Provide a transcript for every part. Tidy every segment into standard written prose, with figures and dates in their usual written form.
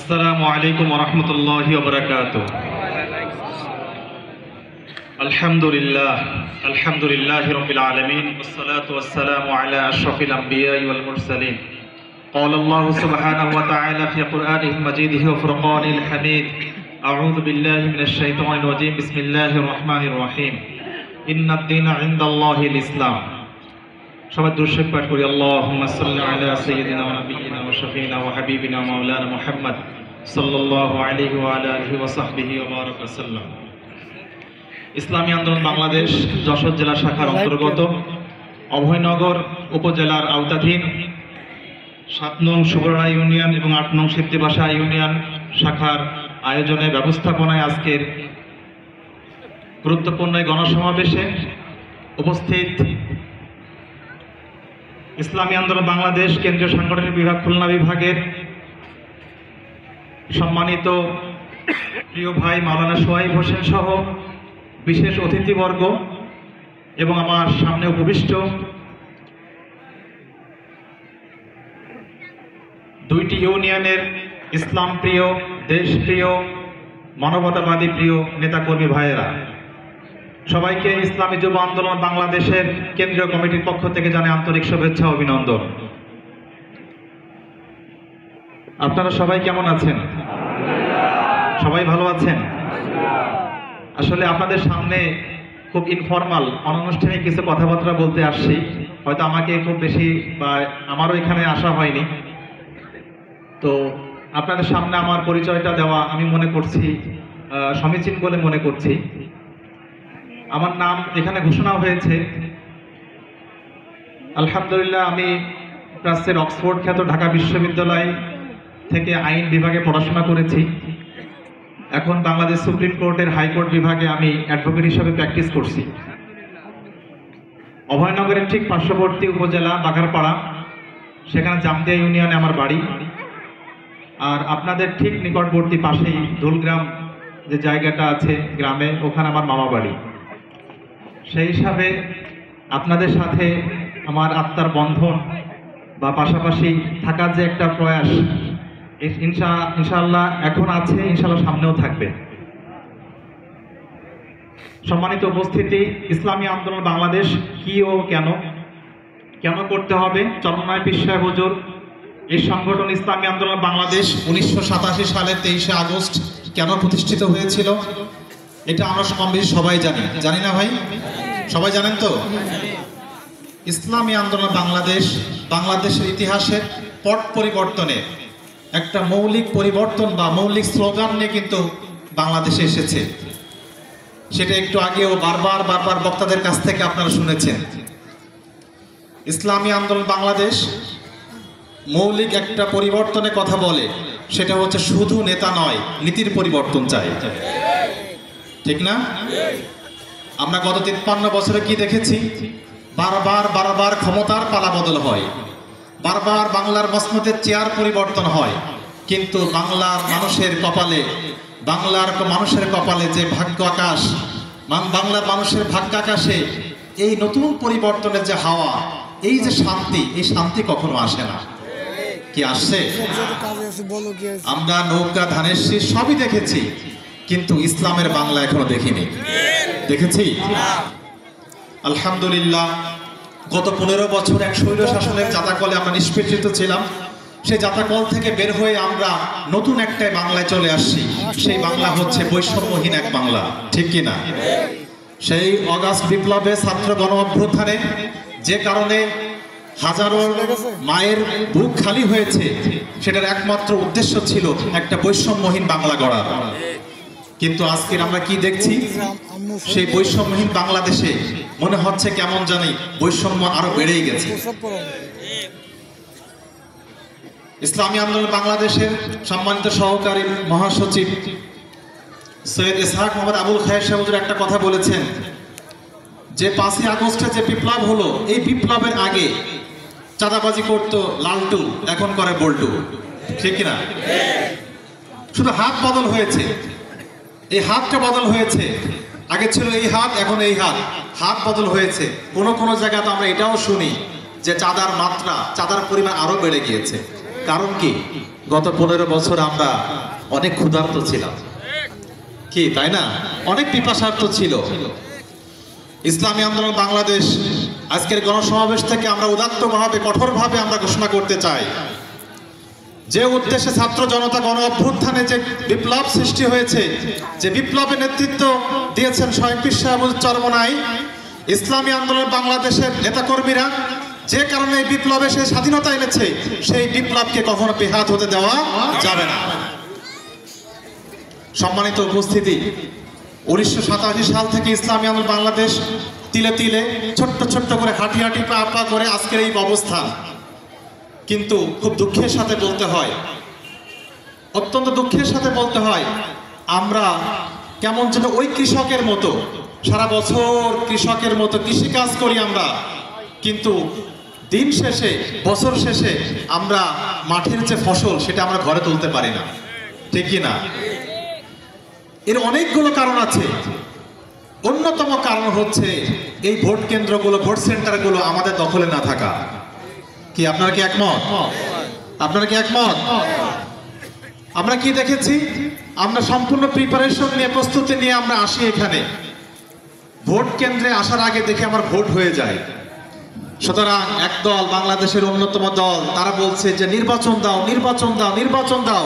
আসসালামু আলাইকুম ওয়া রাহমাতুল্লাহি ওয়া বারাকাতুহু। আলহামদুলিল্লাহি রাব্বিল আলামিন ওয়াস সালাতু ওয়াস সালামু আলা আশরাফিল আমবিয়াই ওয়াল মুরসালিন। قال الله سبحانه وتعالى في قرآنه المجيد وفرقانه الحميد أعوذ بالله من الشيطان الرجيم بسم الله الرحمن الرحيم إن الدين عند الله الإسلام। সবাই দুরূদ শরীফ পাঠ করি। আল্লাহুম্মা সাল্লি আলা সাইয়্যিদিনা ওয়া নাবিয়িনা ওয়া শাফিঈনা ওয়া হাবিবিনা মাওলানা মুহাম্মদ সাল্লাল্লাহু আলাইহি ওয়া আলা আলিহি ওয়া সাহবিহি ওয়া বারাকা সাল্লাম। ইসলামী আন্দোলন বাংলাদেশ যশোর জেলা শাখার অন্তর্গত অভয়নগর উপজেলার আওতাধীন ৭ নং সুবর্ণা ইউনিয়ন এবং ৮ নং সিদ্ধিবাসা ইউনিয়ন শাখার আয়োজনে ব্যবস্থাপনায় আজকের গুরুত্বপূর্ণ গণসমাবেশে উপস্থিত ইসলামী আন্দোলন বাংলাদেশ কেন্দ্রীয় সাংগঠনিক বিভাগ খুলনা বিভাগের সম্মানিত প্রিয় ভাই মাওলানা সোহাইব হোসেন সহ বিশেষ অতিথিবর্গ এবং আমার সামনে উপবিষ্ট দুইটি ইউনিয়নের ইসলাম প্রিয়, দেশপ্রিয়, মানবতাবাদী প্রিয় নেতাকর্মী ভাইয়েরা, সবাইকে ইসলামী যুব আন্দোলন বাংলাদেশের কেন্দ্রীয় কমিটির পক্ষ থেকে জানাই আন্তরিক শুভেচ্ছা ও অভিনন্দন। আপনারা সবাই কেমন আছেন? সবাই ভালো আছেন? আসলে আপনাদের সামনে খুব ইনফর্মাল অনানুষ্ঠানিক কিছু কথাবার্তা বলতে আসছি। হয়তো আমাকে খুব বেশি বা আমারও এখানে আসা হয়নি, তো আপনাদের সামনে আমার পরিচয়টা দেওয়া আমি মনে করছি সমীচীন বলে মনে করছি। আমার নাম এখানে ঘোষণা হয়েছে। আলহামদুলিল্লাহ, আমি প্রাচ্যের অক্সফোর্ড খ্যাত ঢাকা বিশ্ববিদ্যালয় থেকে আইন বিভাগে পড়াশোনা করেছি। এখন বাংলাদেশ সুপ্রিম কোর্টের হাইকোর্ট বিভাগে আমি অ্যাডভোকেট হিসাবে প্র্যাকটিস করছি। অভয়নগরের ঠিক পার্শ্ববর্তী উপজেলা বাঘারপাড়া, সেখানে জামদিয়া ইউনিয়নে আমার বাড়ি। আর আপনাদের ঠিক নিকটবর্তী পাশেই দোলগ্রাম যে জায়গাটা আছে গ্রামে, ওখানে আমার মামা বাড়ি। সেই হিসাবে আপনাদের সাথে আমার আত্মার বন্ধন বা পাশাপাশি থাকার যে একটা প্রয়াস ইনশাআল্লাহ এখন আছে, ইনশাআল্লাহ সামনেও থাকবে। সম্মানিত উপস্থিতি, ইসলামী আন্দোলন বাংলাদেশ কি ও কেন করতে হবে? চরমনায় পীর সাহেব হুজুর এই সংগঠন ইসলামী আন্দোলন বাংলাদেশ 1987 সালের 23শে আগস্ট কেন প্রতিষ্ঠিত হয়েছিল, এটা আমরা কম বেশি সবাই জানি না ভাই? সবাই জানেন তো? ইসলামী আন্দোলন বাংলাদেশের ইতিহাসের পট পরিবর্তনে একটা মৌলিক পরিবর্তন বা মৌলিক স্লোগান নিয়ে কিন্তু বাংলাদেশে এসেছে। সেটা একটু আগেও বারবার বক্তাদের কাছ থেকে আপনারা শুনেছেন। ইসলামী আন্দোলন বাংলাদেশ মৌলিক একটা পরিবর্তনের কথা বলে, সেটা হচ্ছে শুধু নেতা নয়, নীতির পরিবর্তন চাই, ঠিক না? আমরা গত 53 বছরে কি দেখেছি? বারবার ক্ষমতার পালা বদল হয়, বারবার বাংলার মসনদের চেয়ার পরিবর্তন হয়, কিন্তু বাংলার মানুষের কপালে যে ভাগ্য আকাশ, বাংলার মানুষের ভাগ্য আকাশে এই নতুন পরিবর্তনের যে হাওয়া, এই যে শান্তি, এই শান্তি কখনো আসে না। কি আসছে? আমরা নৌকা, ধানের শীষ সবই দেখেছি, কিন্তু ইসলামের বাংলা এখনো দেখিনি। দেখেছি? আলহামদুলিল্লাহ, গত 15 বছর এক স্বৈর শাসনের জাতাকলে আমরা নিষ্পেষিত ছিলাম। সেই জাতাকল থেকে বের হয়ে আমরা নতুন একটা বাংলায় চলে আসছি। সেই বাংলা হচ্ছে বৈষম্যহীন এক বাংলা, ঠিক কিনা? সেই অগাস্ট বিপ্লবে, ছাত্র গণ অভ্যুত্থানে যে কারণে হাজারো মায়ের বুক খালি হয়েছে, সেটার একমাত্র উদ্দেশ্য ছিল একটা বৈষম্যহীন বাংলা গড়া। কিন্তু আজকের আমরা কি দেখছি? সেই বৈষম্যহীন বাংলাদেশে মনে হচ্ছে কেমন জানি বৈষম্য আরো বেড়েই গেছে। ইসলামী আন্দোলন বাংলাদেশের সম্মানিত সহকারী মহাসচিব সৈয়দ ইসহাক মোহাম্মদ আবুল খায়ের সাহেব একটা কথা বলেছেন যে 5ই আগস্টে যে বিপ্লব হলো, এই বিপ্লবের আগে চাঁদাবাজি করতো লালটু, এখন করে বল্টু, ঠিক কিনা? শুধু হাত বদল হয়েছে, এই হাতটা বদল হয়েছে। আগে ছিল এই হাত, এখন এই হাত বদল হয়েছে। কোনো জায়গাতে আমরা এটাও শুনি যে চাঁদার পরিমাণ আরো বেড়ে গিয়েছে। কারণ কি? গত 15 বছর আমরা অনেক ক্ষুধার্ত ছিলাম, কি তাই না? অনেক পিপাসার্থ ছিল। ইসলামী আন্দোলন বাংলাদেশ আজকের গণসমাবেশ থেকে আমরা উদাত্তভাবে কঠোরভাবে আমরা ঘোষণা করতে চাই, যে উদ্দেশ্যে ছাত্র জনতা গণ অভ্যুত্থানে যে বিপ্লব সৃষ্টি হয়েছে, যে বিপ্লবের নেতৃত্ব দিয়েছেন স্বয়ং পীর সাহেবুল চরমনাই, ইসলামী আন্দোলন বাংলাদেশের নেতাকর্মীরা যে কারণে এই বিপ্লবে সে স্বাধীনতা এনেছে, সেই বিপ্লবকে কখনো বেহাত হতে দেওয়া যাবে না। সম্মানিত উপস্থিতি, 1987 সাল থেকে ইসলামী আন্দোলন বাংলাদেশ তিলে তিলে ছোট্ট ছোট্ট করে হাঁটি হাঁটি পা পা করে আজকের এই অবস্থান। কিন্তু খুব দুঃখের সাথে বলতে হয়, অত্যন্ত দুঃখের সাথে বলতে হয়, আমরা কেমন যেন ওই কৃষকের মতো সারা বছর কৃষকের মতো কৃষিকাজ করি আমরা, কিন্তু দিন শেষে বছর শেষে আমরা মাঠের যে ফসল সেটা আমরা ঘরে তুলতে পারি না, ঠিক কি না? এর অনেকগুলো কারণ আছে। অন্যতম কারণ হচ্ছে এই ভোট কেন্দ্রগুলো, ভোট সেন্টারগুলো আমাদের দখলে না থাকা। কি আপনারা কি একমত? আপনারা কি একমত? আমরা কি দেখেছি, আমরা সম্পূর্ণ প্রিপারেশন নিয়ে, প্রস্তুতি নিয়ে আমরা আসি এখানে, ভোট কেন্দ্রে আসার আগে দেখে আমার ভোট হয়ে যায়। সুতরাং একদল বাংলাদেশের অন্যতম দল, তারা বলছে যে নির্বাচন দাও, নির্বাচন দাও, নির্বাচন দাও,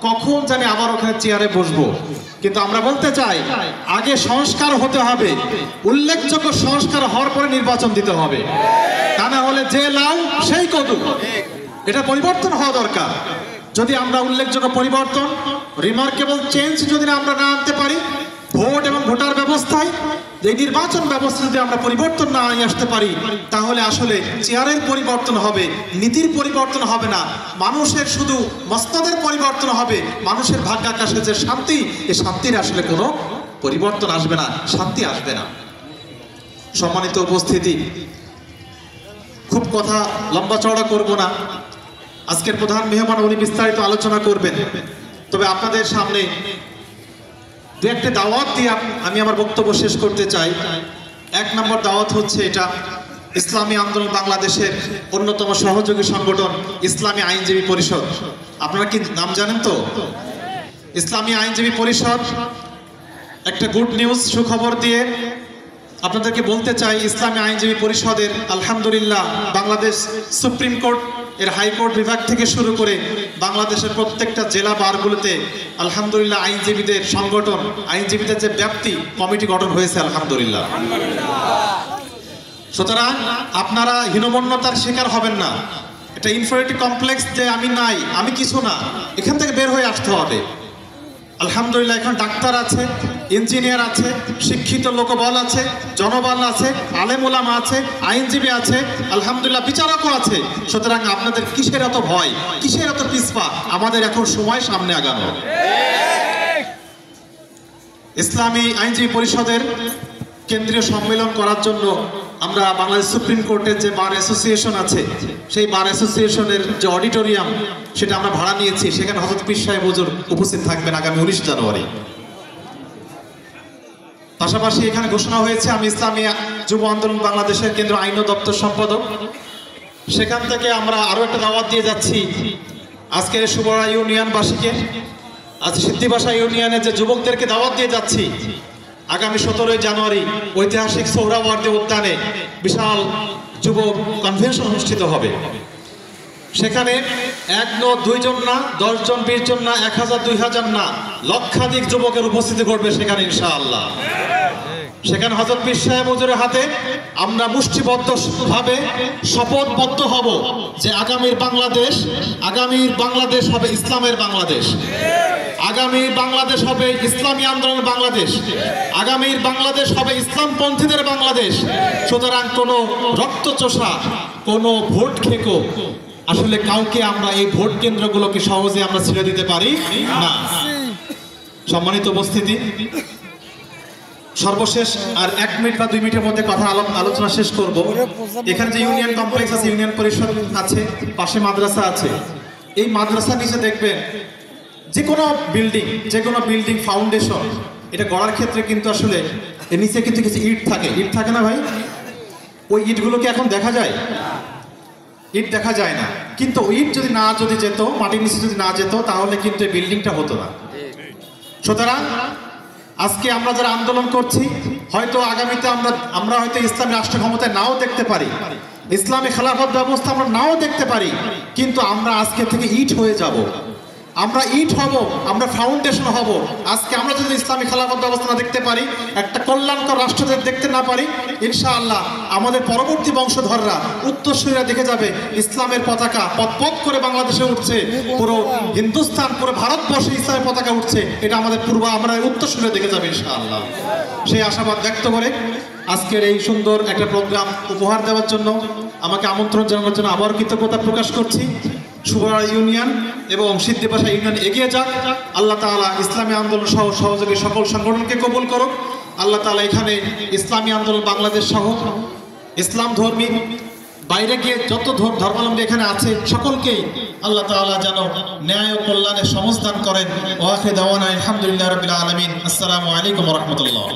কখন জানি আবার ওখানে চেয়ারে বসবো। কিন্তু আমরা বলতে চাই, আগে সংস্কার হতে হবে, উল্লেখযোগ্য সংস্কার হওয়ার পরে নির্বাচন দিতে হবে, তা না হলে যে লাউ সেই কদু, এটা পরিবর্তন হওয়া দরকার। যদি আমরা উল্লেখযোগ্য পরিবর্তন, রিমার্কেবল চেঞ্জ যদি আমরা না আনতে পারি, ভোট এবং ভোটার ব্যবস্থায় যে নির্বাচন ব্যবস্থা যদি আমরা পরিবর্তন না নিয়ে আসতে পারি, তাহলে আসলে চেয়ারের পরিবর্তন হবে, নীতির পরিবর্তন হবে না, মানুষের শুধু মস্তদের পরিবর্তন হবে, মানুষের ভাগ্যাকাশে যে শান্তি, এই শান্তির আসলে কোনো পরিবর্তন আসবে না, শান্তি আসবে না। সম্মানিত উপস্থিতি, খুব কথা লম্বা চওড়া করব না, আজকের প্রধান মেহমান উনি বিস্তারিত আলোচনা করবেন। তবে আপনাদের সামনে দু একটা দাওয়াত দিয়ে আমি আমার বক্তব্য শেষ করতে চাই। 1 নম্বর দাওয়াত হচ্ছে এটা, ইসলামী আন্দোলন বাংলাদেশের অন্যতম সহযোগী সংগঠন ইসলামী আইনজীবী পরিষদ। আপনারা কি নাম জানেন তো? ইসলামী আইনজীবী পরিষদ একটা গুড নিউজ, সুখবর দিয়ে আপনাদেরকে বলতে চাই, ইসলামী আইনজীবী পরিষদের আলহামদুলিল্লাহ বাংলাদেশ সুপ্রিম কোর্ট এর হাইকোর্ট বিভাগ থেকে শুরু করে বাংলাদেশের প্রত্যেকটা জেলা বারগুলোতে আলহামদুলিল্লাহ আইনজীবীদের সংগঠন, আইনজীবীদের যে ব্যাপ্তি, কমিটি গঠন হয়েছে আলহামদুলিল্লাহ। সুতরাং আপনারা হীনমন্যতার শিকার হবেন না। এটা ইনফিরিয়রিটি কমপ্লেক্স যে আমি নাই, আমি কিছু না, এখান থেকে বের হয়ে আসতে হবে। আলহামদুলিল্লাহ এখন ডাক্তার আছে, ইঞ্জিনিয়ার আছে, শিক্ষিত লোকবল আছে, জনবল আছে, আলেম ওলামা আছে, আইনজীবী আছে, আলহামদুলিল্লাহ বিচারকও আছে। সুতরাং আপনাদের কিসের এত ভয়, কিসের এত পিছপা? আমাদের এখন সময় সামনে আগানো। ইসলামী আইনজীবী পরিষদের কেন্দ্রীয় সম্মেলন করার জন্য আমরা বাংলাদেশ সুপ্রিম কোর্টের যে বার অ্যাসোসিয়েশন আছে, সেই বার অ্যাসোসিয়েশনের যে অডিটোরিয়াম, সেটা আমরা ভাড়া নিয়েছি। সেখানে হযরত পীর সাহেব হুজুর উপস্থিত থাকবেন আগামী 19 জানুয়ারি। পাশাপাশি এখানে ঘোষণা হয়েছে আমি ইসলামী যুব আন্দোলন বাংলাদেশের কেন্দ্র আইন ও দপ্তর সম্পাদক। সেখান থেকে আমরা আরো একটা দাওয়াত দিয়ে যাচ্ছি আজকের সুবরা ইউনিয়নবাসীকে, আজ সিদ্ধিবাসা ইউনিয়নের যে যুবকদেরকে দাওয়াত দিয়ে যাচ্ছি, আগামী 17 জানুয়ারি ঐতিহাসিক সোহরাওয়ার্দী উদ্যানে বিশাল যুব কনভেনশন অনুষ্ঠিত হবে। সেখানে 1 না 2 জন না, 10 জন 20 জন না, 1000 2000 না, লক্ষাধিক যুবকের উপস্থিতি করবে সেখানে ইনশাআল্লাহ। সেখানে হযরত পীর সাহেব হুজুরের হাতে আমরা মুষ্টিবদ্ধভাবে শপথবদ্ধ হব যে আগামীর বাংলাদেশ হবে ইসলামের বাংলাদেশ, আগামীর বাংলাদেশ হবে ইসলামী আন্দোলন বাংলাদেশ, আগামীর বাংলাদেশ হবে ইসলামপন্থীদের বাংলাদেশ। সুতরাং কোনো রক্তচোষা, কোনো ভোট খেকো আসলে কাউকে আমরা এই ভোট কেন্দ্রগুলোকে সহজে আমরা ছেড়ে দিতে পারি না। সম্মানিত উপস্থিতি, সর্বশেষ আর 1 মিনিট বা 2 মিনিটের মধ্যে কথা আলোচনা শেষ করব। এখানে যে ইউনিয়ন কমপ্লেক্স আছে, ইউনিয়ন পরিষদ আছে, পাশে মাদ্রাসা আছে। এই মাদ্রাসার নিচে দেখবেন যে কোনো বিল্ডিং ফাউন্ডেশন, এটা গড়ার ক্ষেত্রে কিন্তু আসলে এর নিচে কিন্তু কিছু ইট থাকে না ভাই? ওই ইটগুলোকে এখন দেখা যায়? ইট দেখা যায় না, কিন্তু ইট যদি যেত, মাটির নিচে যদি না যেত, তাহলে কিন্তু এই বিল্ডিংটা হতো না। সুতরাং আজকে আমরা যারা আন্দোলন করছি, হয়তো আগামীতে আমরা হয়তো ইসলামী রাষ্ট্র ক্ষমতায় নাও দেখতে পারি, ইসলামী খেলাফত ব্যবস্থা আমরা নাও দেখতে পারি, কিন্তু আমরা আজকে থেকে ইট হয়ে যাব, আমরা ইট হব, আমরা ফাউন্ডেশন হব। আজকে আমরা যদি ইসলামী খেলাফত ব্যবস্থা না দেখতে পারি, একটা কল্যাণকর রাষ্ট্র যদি দেখতে না পারি, ইনশাআল্লাহ আমাদের পরবর্তী বংশধররা, উত্তরসূরিরা দেখে যাবে ইসলামের পতাকা পথ করে বাংলাদেশে উঠছে, পুরো হিন্দুস্তান, পুরো ভারতবর্ষে ইসলামের পতাকা উঠছে। এটা আমাদের আমরা উত্তরসূরিরা দেখে যাবে ইনশাআল্লাহ। সেই আশাবাদ ব্যক্ত করে আজকের এই সুন্দর একটা প্রোগ্রাম উপহার দেওয়ার জন্য, আমাকে আমন্ত্রণ জানানোর জন্য আবার কৃতজ্ঞতা প্রকাশ করছি। শুভরা ইউনিয়ন এবং সিদ্ধিপাশা ইউনিয়ন এগিয়ে যাক। আল্লাহ তাআলা ইসলামী আন্দোলন সহ সহযোগী সকল সংগঠনকে কবুল করুক। আল্লাহ তাআলা এখানে ইসলামী আন্দোলন বাংলাদেশ সহ ইসলাম ধর্মী বাইরে গিয়ে যত ধর্মাবলম্বী এখানে আছে সকলকেই আল্লাহ তাআলা যেন ন্যায় ও কল্যাণের সমস্ত দান করেন। ওয়া আখিরু দাওয়ানা আলহামদুলিল্লাহি রাব্বিল আলামিন। আসসালামু আলাইকুম ওয়া রাহমাতুল্লাহ।